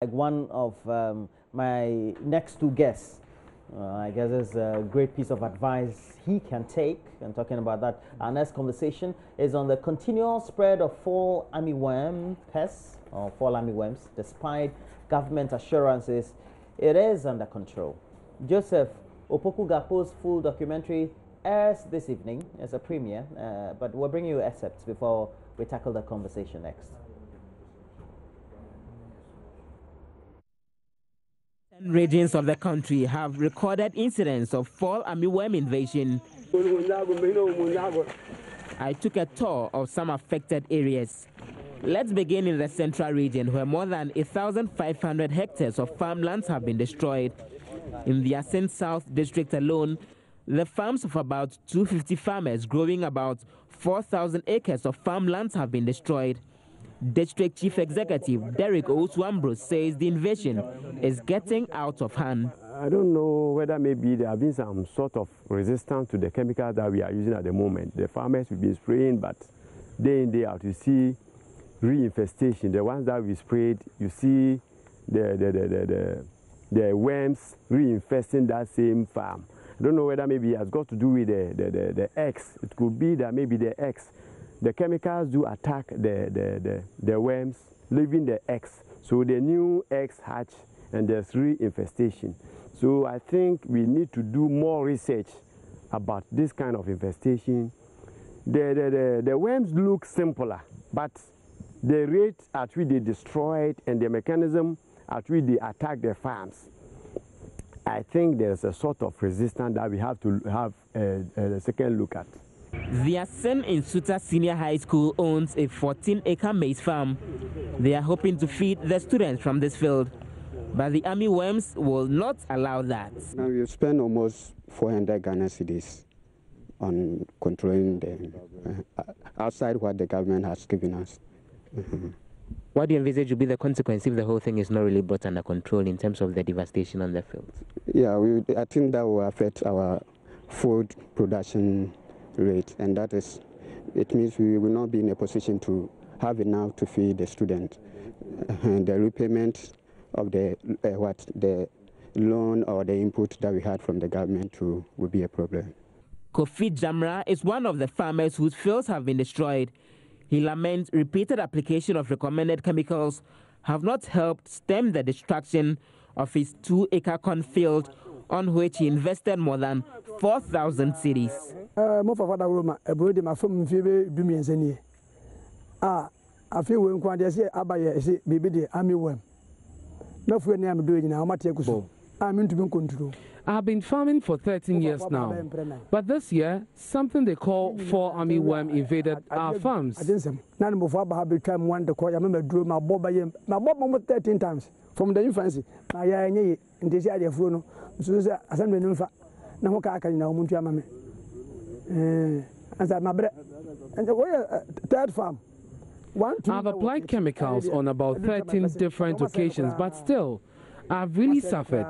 like one of my next two guests. I guess it's a great piece of advice he can take. And talking about that, our next conversation is on the continual spread of fall armyworm pests or fall armyworms. Despite government assurances, it is under control. Joseph Opoku Gapo's full documentary airs this evening as a premiere, but we'll bring you excerpts before we tackle the conversation next. Regions of the country have recorded incidents of fall armyworm invasion. I took a tour of some affected areas. Let's begin in the central region, where more than 1,500 hectares of farmlands have been destroyed. In the Asin South district alone, the farms of about 250 farmers growing about 4,000 acres of farmlands have been destroyed. District Chief Executive Derek Osuambro says the invasion is getting out of hand. I don't know whether maybe there have been some sort of resistance to the chemicals that we are using at the moment. The farmers will be spraying, but day in, day out, you see reinfestation. The ones that we sprayed, you see the worms reinfesting that same farm. I don't know whether maybe it has got to do with the eggs. It could be that maybe the eggs, the chemicals do attack the worms, leaving the eggs. So the new eggs hatch and there's reinfestation. So I think we need to do more research about this kind of infestation. The worms look simpler, but the rate at which they destroy it and the mechanism at which they attack the farms, I think there's a sort of resistance that we have to have a second look at. The Asin Insuta Senior High School owns a 14-acre maize farm. They are hoping to feed the students from this field, but the armyworms will not allow that. Now we spend almost 400 Ghana cedis on controlling them outside what the government has given us. What do you envisage will be the consequence if the whole thing is not really brought under control in terms of the devastation on the fields? Yeah, I think that will affect our food production rate, and that is, it means we will not be in a position to have enough to feed the student. The repayment of the loan or the input that we had from the government will be a problem. Kofi Jamra is one of the farmers whose fields have been destroyed. He laments repeated application of recommended chemicals have not helped stem the destruction of his 2-acre cornfield, on which he invested more than 4,000 cedis. I've been farming for 13 years now, but this year, something they call fall armyworm invaded our farms. 13 times from the infancy. Third farm. I've applied chemicals on about 13 different occasions, but still, I've really suffered.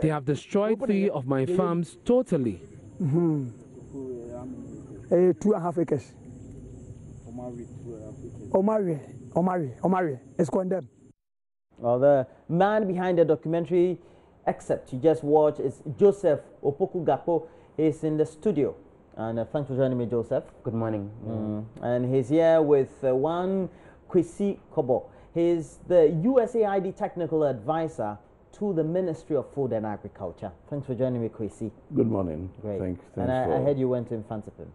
They have destroyed 3 of my farms totally. 2.5 acres. Omari is condemned. Well, the man behind the documentary excerpt you just watched is Joseph Opoku Gapo. He's in the studio. And thanks for joining me, Joseph. Good morning. And he's here with one Kwesi Kobo. He's the USAID technical advisor to the Ministry of Food and Agriculture. Thanks for joining me, Kwesi. Good morning. Great. Thanks and I heard you went to Infantipin.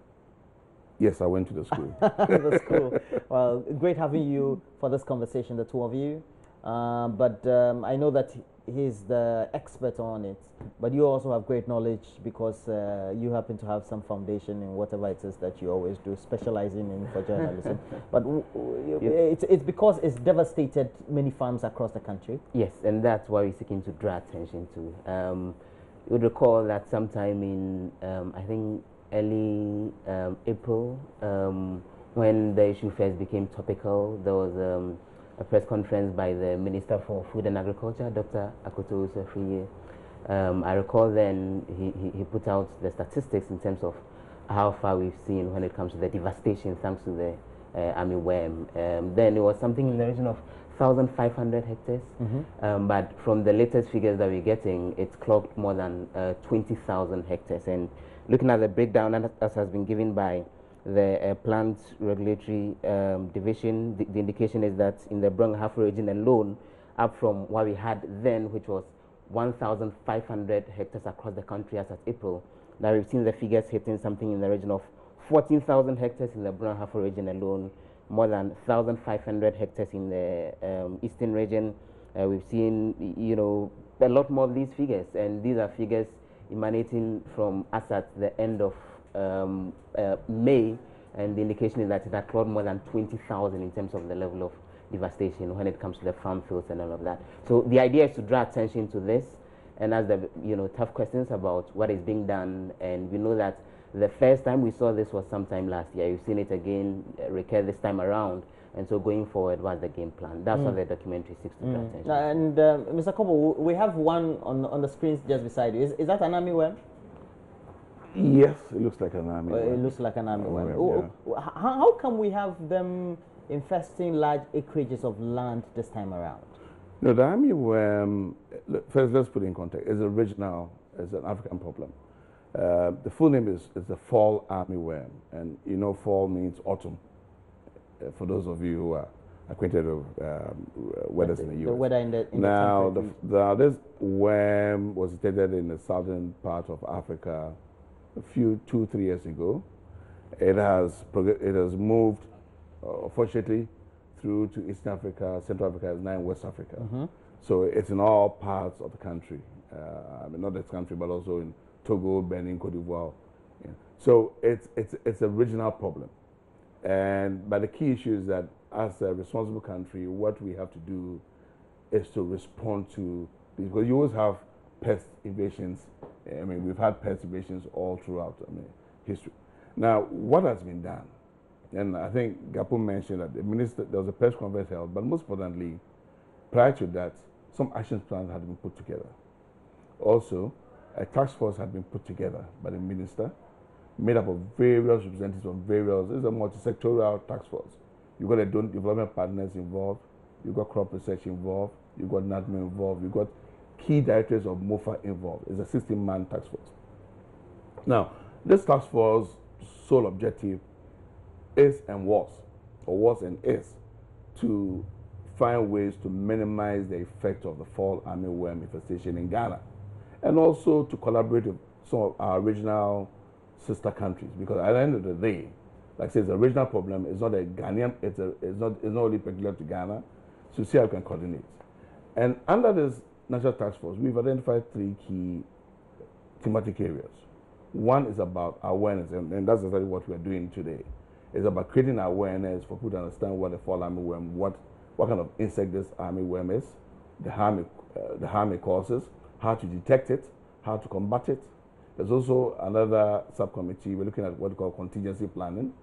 Yes, I went to the school. The school. Well, great having you for this conversation, the two of you. But I know that he's the expert on it, but you also have great knowledge because you happen to have some foundation in whatever it is that you always do, specializing in for journalism. But it's because it's devastated many farms across the country. Yes, and that's why we're seeking to draw attention to. You would recall that sometime in, I think, early April, when the issue first became topical, there was a press conference by the Minister for Food and Agriculture, Dr. Akoto Usefriye. I recall then he put out the statistics in terms of how far we've seen when it comes to the devastation thanks to the armyworm. Then it was something in the region of 1,500 hectares. But from the latest figures that we're getting, it's clocked more than 20,000 hectares. And looking at the breakdown as has been given by the Plant Regulatory Division, the indication is that in the Brong-Ahafo region alone, up from what we had then, which was 1,500 hectares across the country as at April, now we've seen the figures hitting something in the region of 14,000 hectares in the Brong-Ahafo region alone, more than 1,500 hectares in the eastern region. We've seen, a lot more of these figures, and these are figures emanating from us at the end of May, and the indication is that it had clocked more than 20,000 in terms of the level of devastation when it comes to the farm fields and all of that. So the idea is to draw attention to this and ask the tough questions about what is being done. And we know that the first time we saw this was sometime last year. You've seen it again recur this time around. And so going forward, what's the game plan? That's what the documentary seeks to draw attention. And Mr. Kobo, we have one on the screens just beside you. Is that an armyworm? Yes, it looks like an armyworm. It looks like an armyworm. Yeah. How come we have them infesting large acreages of land this time around? No, the armyworm, first let's put it in context, is original, it's an African problem. The full name is the fall armyworm, and fall means autumn. For those of you who are acquainted with weathers in the U.S. The weather in the now, this worm was detected in the southern part of Africa a few 2-3 years ago. It has moved, fortunately, through to East Africa, Central Africa, and now in West Africa. So it's in all parts of the country. Not this country, but also in Togo, Benin, Cote d'Ivoire. Yeah. So it's a regional problem. But the key issue is that as a responsible country, what we have to do is to respond to this, because you always have pest invasions. We've had pest invasions all throughout history. Now, what has been done? And I think Gapo mentioned that there was a press conference held, but most importantly, prior to that, some action plans had been put together. Also, a task force had been put together by the minister, made up of various representatives from various. This is a multi-sectorial task force. You've got development partners involved, you've got crop research involved, you've got NADME involved, you've got key directors of MOFA involved. It's a 16-man task force. Now, this task force sole objective is and is to find ways to minimize the effect of the fall armyworm infestation in Ghana, and also to collaborate with some of our regional sister countries, because at the end of the day, like I say, the regional problem is not a Ghanaian, it's not only peculiar to Ghana, so see how we can coordinate. And under this national task force, we've identified 3 key thematic areas. One is about awareness, and that's exactly what we're doing today. It's about creating awareness for people to understand what the fall armyworm, what kind of insect this armyworm is, the harm it causes, how to detect it, how to combat it. There's also another subcommittee. We're looking at what we call contingency planning.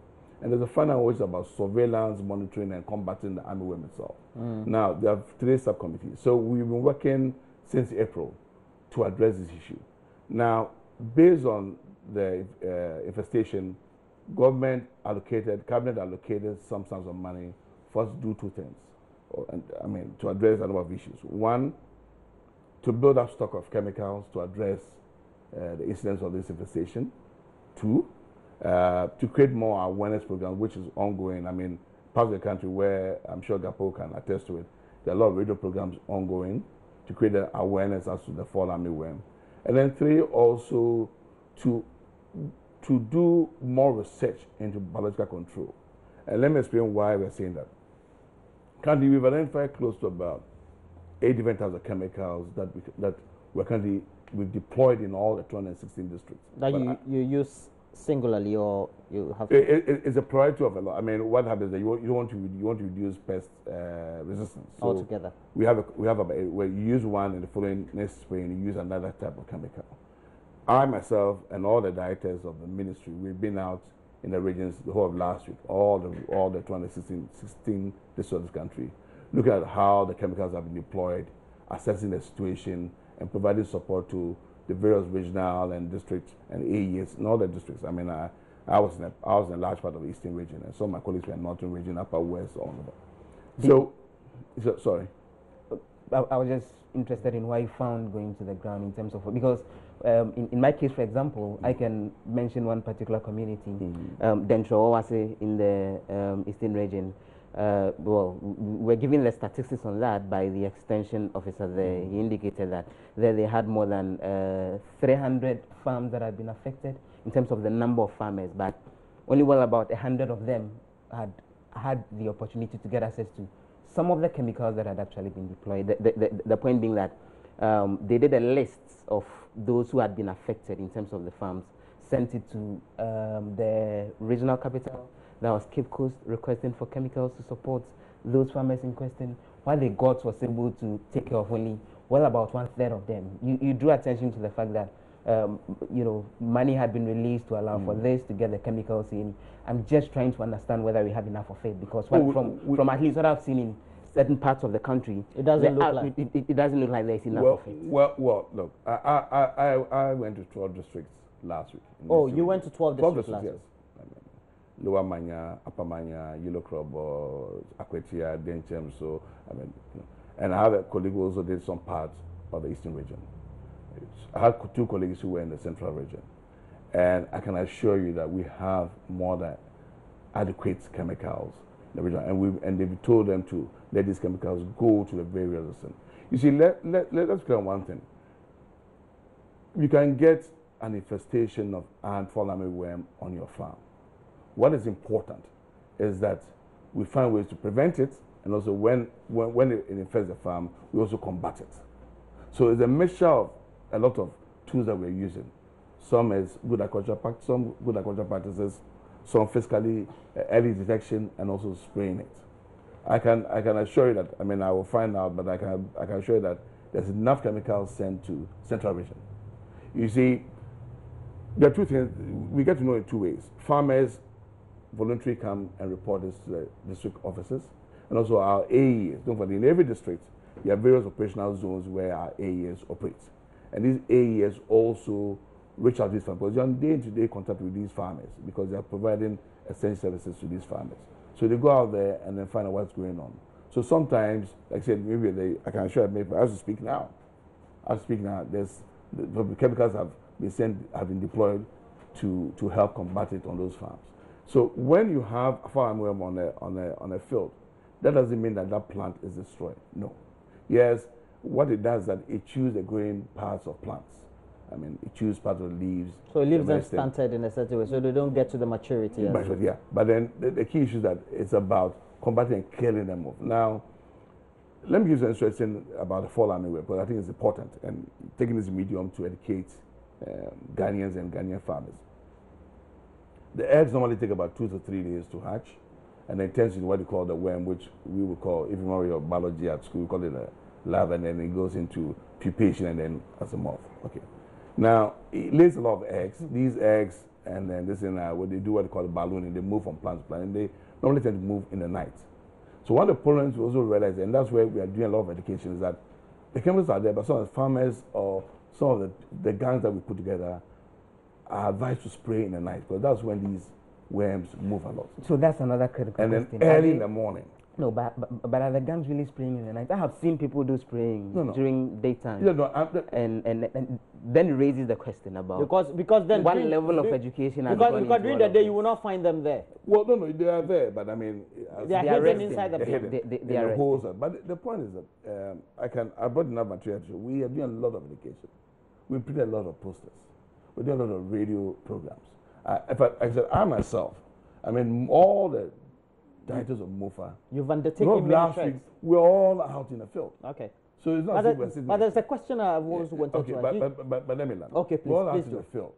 And there's a final one which is about surveillance, monitoring, and combating the armyworm itself. Now, there are 3 subcommittees. So we've been working since April to address this issue. Now, based on the infestation, cabinet allocated some sums of money for us to do 2 things. To address a number of issues. One, to build up stock of chemicals to address the incidence of this infestation. 2, to create more awareness programs, which is ongoing. Parts of the country where I'm sure Gapo can attest to it, there are a lot of radio programs ongoing to create awareness as to the fall armyworm. And then 3, also to do more research into biological control. And let me explain why we're saying that. Currently, we've identified close to about 8 different types of chemicals that we've deployed in all the 216 districts. That you use singularly, or you have? It's a priority of a lot. What happens is that you want to reduce pest resistance. So altogether. We use one in the following next spring, you use another type of chemical. I myself and all the directors of the ministry, we've been out in the regions the whole of last week, all the 216 districts of this country, looking at how the chemicals have been deployed, assessing the situation, and providing support to the various regional and district and AEs in all the districts. I was in a large part of the eastern region, and some of my colleagues were in northern region, upper west, all of that. So Sorry. I was just interested in why you found going to the ground in terms of, because in my case, for example, I can mention one particular community, Dentro Owase in the Eastern region. Well, we're given the statistics on that by the extension officer there. He indicated that there they had more than 300 farms that had been affected in terms of the number of farmers, but only well about 100 of them had the opportunity to get access to some of the chemicals that had actually been deployed. The point being that they did a list of those who had been affected in terms of the farms, sent it to the regional capital, that was Cape Coast, requesting for chemicals to support those farmers in question. What they got was able to take care of only well about 1/3 of them. You drew attention to the fact that money had been released to allow for this, to get the chemicals in. I'm just trying to understand whether we have enough of it, because from at least what I've seen in certain parts of the country, it doesn't look like it doesn't look like there's enough of it. Well, look, I went to 12 districts last week. Oh, you went to 12 districts last week? Yes. Lower Manya, Upper Manya, Yellow Crobo, Akwetia, Denchem, so, and I have a colleague who also did some parts of the Eastern region. I had 2 colleagues who were in the Central region. And I can assure you that we have more than adequate chemicals in the region. And they've told them to let these chemicals go to the various listen. You see, let's clear one thing. You can get an infestation of fall armyworm on your farm. What is important is that we find ways to prevent it, and also when it infects the farm, we also combat it. So it's a mixture of a lot of tools that we're using. Some is good agricultural practices, some fiscally early detection, and also spraying it. I can assure you that, I will find out, but I can assure you that there's enough chemicals sent to Central region. You see, there are 2 things we get to know in 2 ways. Farmers voluntarily come and report this to the district officers, and also our AEs. Don't forget, in every district, you have various operational zones where our AEs operate. And these AEs also reach out to these farmers, because they're on day-to-day contact with these farmers, because they are providing essential services to these farmers. So they go out there and then find out what's going on. So sometimes, like I said, maybe I can assure you, as we speak now, the chemicals have been deployed to help combat it on those farms. So when you have a fall armyworm on a field, that doesn't mean that plant is destroyed. No. Yes, what it does is that it chews the growing parts of plants. It chews part of the leaves. So it leaves them stunted in a certain way, so they don't get to the maturity. Yeah, but then the key issue is that it's about combating and killing them off. Now, let me give you some instruction about the fall armyworm, because I think it's important, and taking this medium to educate Ghanaians and Ghanaian farmers. The eggs normally take about 2 to 3 days to hatch, and then it turns into what you call the worm, which we would call, if you remember your biology at school, we call it a larva, and then it goes into pupation and then as a moth. Okay. Now, it lays a lot of eggs. These eggs, and then what they do, what they call ballooning, they move from plant to plant, and they normally tend to move in the night. So one of the problems we also realize, and that's where we are doing a lot of education, is that the chemicals are there, but some of the farmers or some of the gangs that we put together are advised to spray in the night, because that's when these worms move a lot. So that's another critical question. And then early in the morning. No, but are the gangs really spraying in the night? I have seen people do spraying during daytime. Yeah, no, and then it raises the question about because then one level of education. Because during the day you will not find them there. Well, no, they are there, but they are hidden inside the building. They are holes. But the point is that I brought enough material to show. We are doing a lot of education. We print a lot of posters. We do a lot of radio programs. In fact, I said, I myself, all the directors of MOFA. You've undertaken many week, we're all out in the field. Okay. So it's not but there's a question I also wanted to ask. But let me land. Okay, please. We're all out in the field.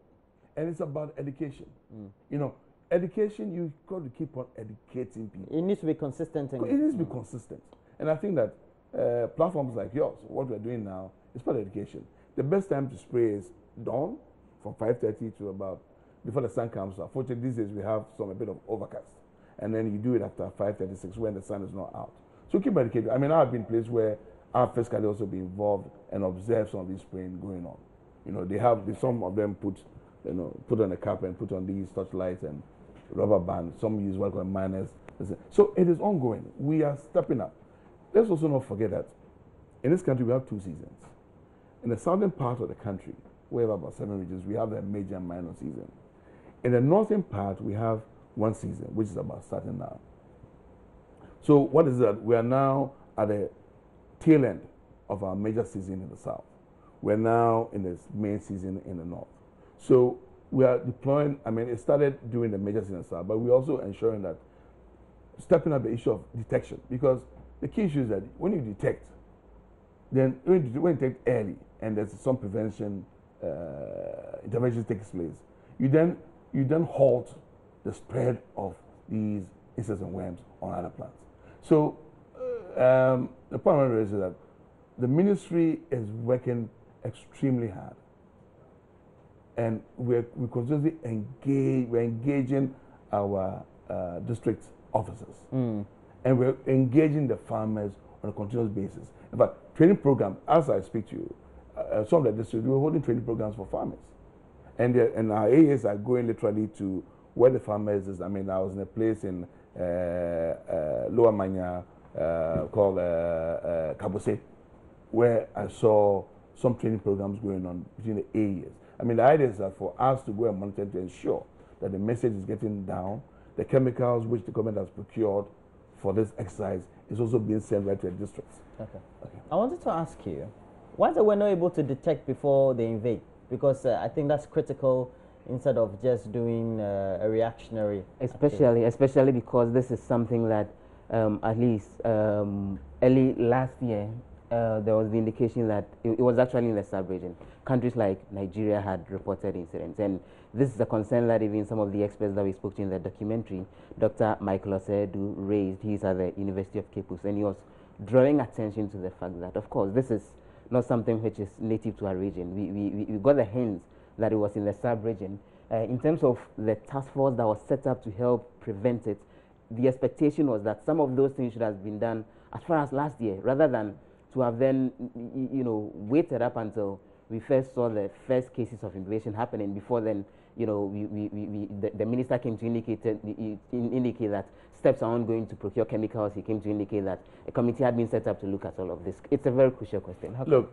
And it's about education. Education, you've got to keep on educating people. It needs to be consistent. It needs to be consistent. And I think that platforms like yours, what we're doing now, is part of education. The best time to spray is dawn, from 5:30 to about before the sun comes up. Fortunately, these days we have a bit of overcast. And then you do it after 5:36 when the sun is not out. So keep educating. I've been places where our fiscally also be involved and observe some of these spraying going on. They have some of them put on a cap and put on these touchlights and rubber bands. Some use what we call miners. So it is ongoing. We are stepping up. let's also not forget that in this country we have 2 seasons. In the southern part of the country, we have about 7 regions, we have the major and minor season. In the northern part, we have 1 season, which is about starting now. So what is that? We are now at the tail end of our major season in the south. We're now in the main season in the north. So we are deploying, I mean, it started during the major season in the south, but we're also ensuring that stepping up the issue of detection, because the key issue is that when you detect, then when you detect early and there's some prevention intervention takes place, you then halt the spread of these insects and worms on other plants. So the point is that the ministry is working extremely hard, and we're continuously engaging our district officers, and we're engaging the farmers on a continuous basis. In fact, training programs, as I speak to you, some of the districts, we're holding training programs for farmers. And our AAs are going literally to where the farmers is. I mean, I was in a place in Lower Manya called Kabose, where I saw some training programs going on between the AAs. I mean, the idea is that for us to go and monitor to ensure that the message is getting down, the chemicals which the government has procured for this exercise is also being sent right to the districts. Okay. I wanted to ask you, why they were not able to detect before they invade? Because I think that's critical instead of just doing a reactionary. Especially because this is something that at least early last year there was the indication that it was actually in the sub-region. Countries like Nigeria had reported incidents, and this is a concern that even some of the experts that we spoke to in the documentary, Dr. Michael Osedu raised. He's at the University of Cape Coast, and he was drawing attention to the fact that, of course, this is not something which is native to our region. We got the hints that it was in the sub-region. In terms of the task force that was set up to help prevent it, the expectation was that some of those things should have been done as far as last year, rather than to have then, waited up until we first saw the first cases of invasion happening. Before then, the minister came to indicate that steps are ongoing to procure chemicals. He came to indicate that a committee had been set up to look at all of this. It's a very crucial question. Look,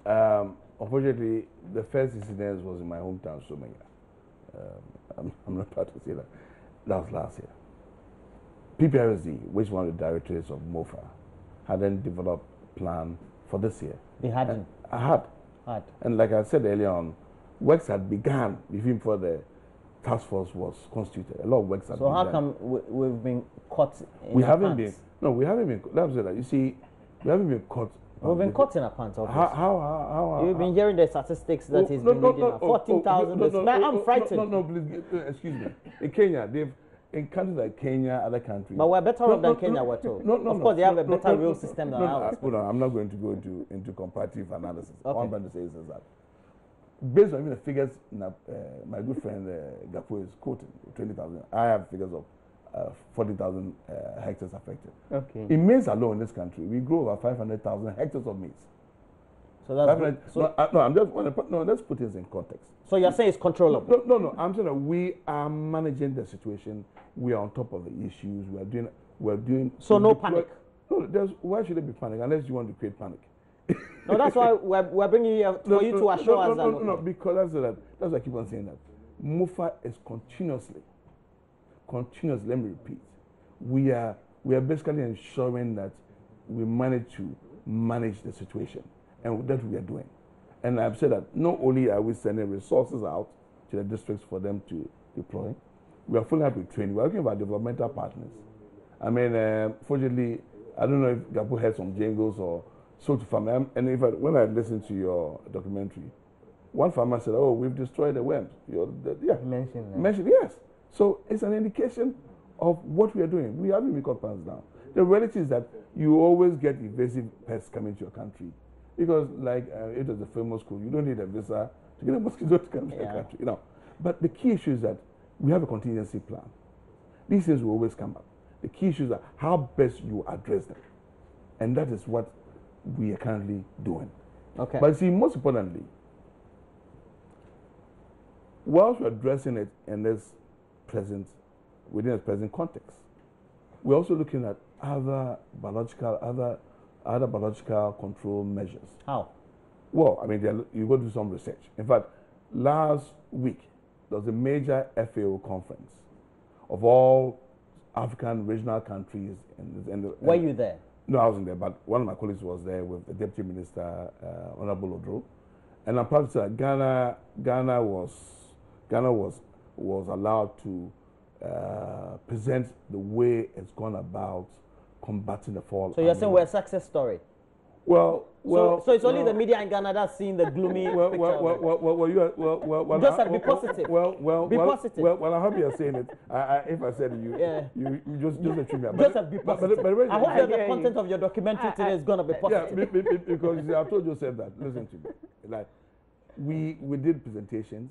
unfortunately, the first incident was in my hometown, Somenya. I'm not proud to say that. That was last year. PPRSD, which one of the directors of MOFA, had then developed a plan for this year. They hadn't. I had. And like I said earlier on, works had begun even before the task force was constituted. A lot of works had begun. So how come we've been caught in we our haven't pants? been. No, we haven't been. That's it. You see, we haven't been caught. We've been caught in our pants, obviously. How? You've been hearing the statistics that he's been reading. 14,000. I'm frightened. No, please, excuse me. In Kenya, in countries like Kenya, other countries. But we're better off than Kenya, we're told. Of course, they have a better rail system than ours. I'm not going to go into comparative analysis. Okay. All I'm trying to say is that based on even the figures my good friend Gapo is quoting, 20,000, I have figures of 40,000 hectares affected. Okay. In maize alone in this country, we grow over 500,000 hectares of maize. So that's let's put this in context. So you're saying it's controllable? No. I'm saying that we are managing the situation. We are on top of the issues. We're doing. So no panic. No, why should there be panic unless you want to create panic? No, that's why we're bringing you here for you to assure us that. No, because that's why I keep on saying that. MOFA is continuously. Let me repeat. We are basically ensuring that we manage to manage the situation, and that's what we are doing. And I've said that not only are we sending resources out to the districts for them to deploy, we are following up with training. We are working with our developmental partners. I mean, fortunately, I don't know if Gapo had some jingles or so to farm. And when I listened to your documentary, one farmer said, "Oh, we've destroyed the worms." You mentioned that. Mentioned, yes. So it's an indication of what we are doing. We haven't been caught pants down. The reality is that you always get invasive pests coming to your country. Because, like it was a famous school, you don't need a visa to get a mosquito to come to your country. But the key issue is that we have a contingency plan. These things will always come up. The key issues are how best you address them. And that is what we are currently doing. Okay. But see, most importantly, whilst we're addressing it in within its present context, we're also looking at other biological, other other biological control measures. How? Well, I mean, you go do some research. In fact, last week, there was a major FAO conference of all African regional countries. Were you there? No, I wasn't there, but one of my colleagues was there with the Deputy Minister, Honorable Odro. And I'm proud to say that Ghana was allowed to present the way it's gone about combating the fall. So you're saying we're a success story? So it's only the media in Ghana that's seeing the gloomy picture. Just be positive. Be positive. Well, I hope you're saying it. If I said you just treat me. Just be positive. I hope that the content of your documentary today is going to be positive. Yeah, because I told you said that. Listen to me. Like we did presentations.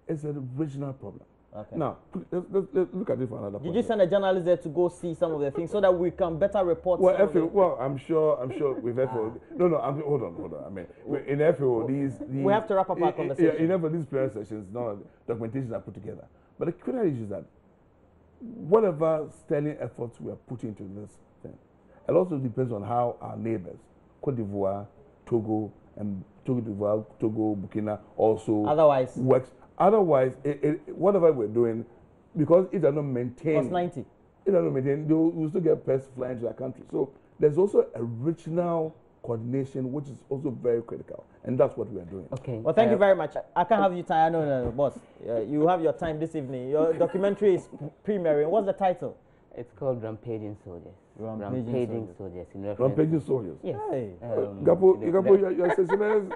It's a regional problem. Okay. Now, let's look at it from another point. Did you send a journalist there to go see some of the things so that we can better report? Well, I'm sure with FAO. No, hold on. I mean, in FAO, these we have to wrap up our conversation. In FAO, these prayer sessions, documentations are put together. But the critical issue is that whatever sterling efforts we are putting into this thing, it also depends on how our neighbors, Cote d'Ivoire, Togo, Burkina, also works. Otherwise, whatever we're doing, because it does not maintain, they will still get pests flying to their country. So there's also a regional coordination, which is also very critical, and that's what we are doing. Okay. Well, thank you very much. I can't have you time. No, boss. You have your time this evening. Your documentary is premiering. What's the title? It's called Rampaging Soldiers. Rampaging Soldiers. Rampaging Soldiers. Yes. Hey. Gapo, you're sensationalized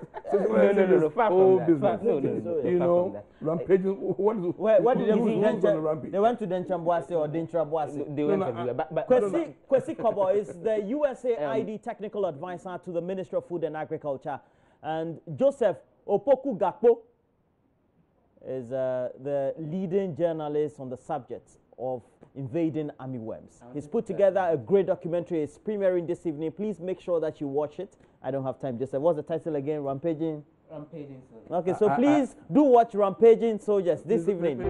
whole business. You know, rampaging. Where did they go? They went to Denchamboase or Dentraboase. They went everywhere. But Kwesi Kobo is the USAID technical advisor to the Ministry of Food and Agriculture, and Joseph Opoku Gakpo is the leading journalist on the subject of invading armyworms. He's put together a great documentary. It's premiering this evening. Please make sure that you watch it. I don't have time. Joseph, what's the title again? Rampaging Soldiers. Okay, so please do watch Rampaging Soldiers this evening.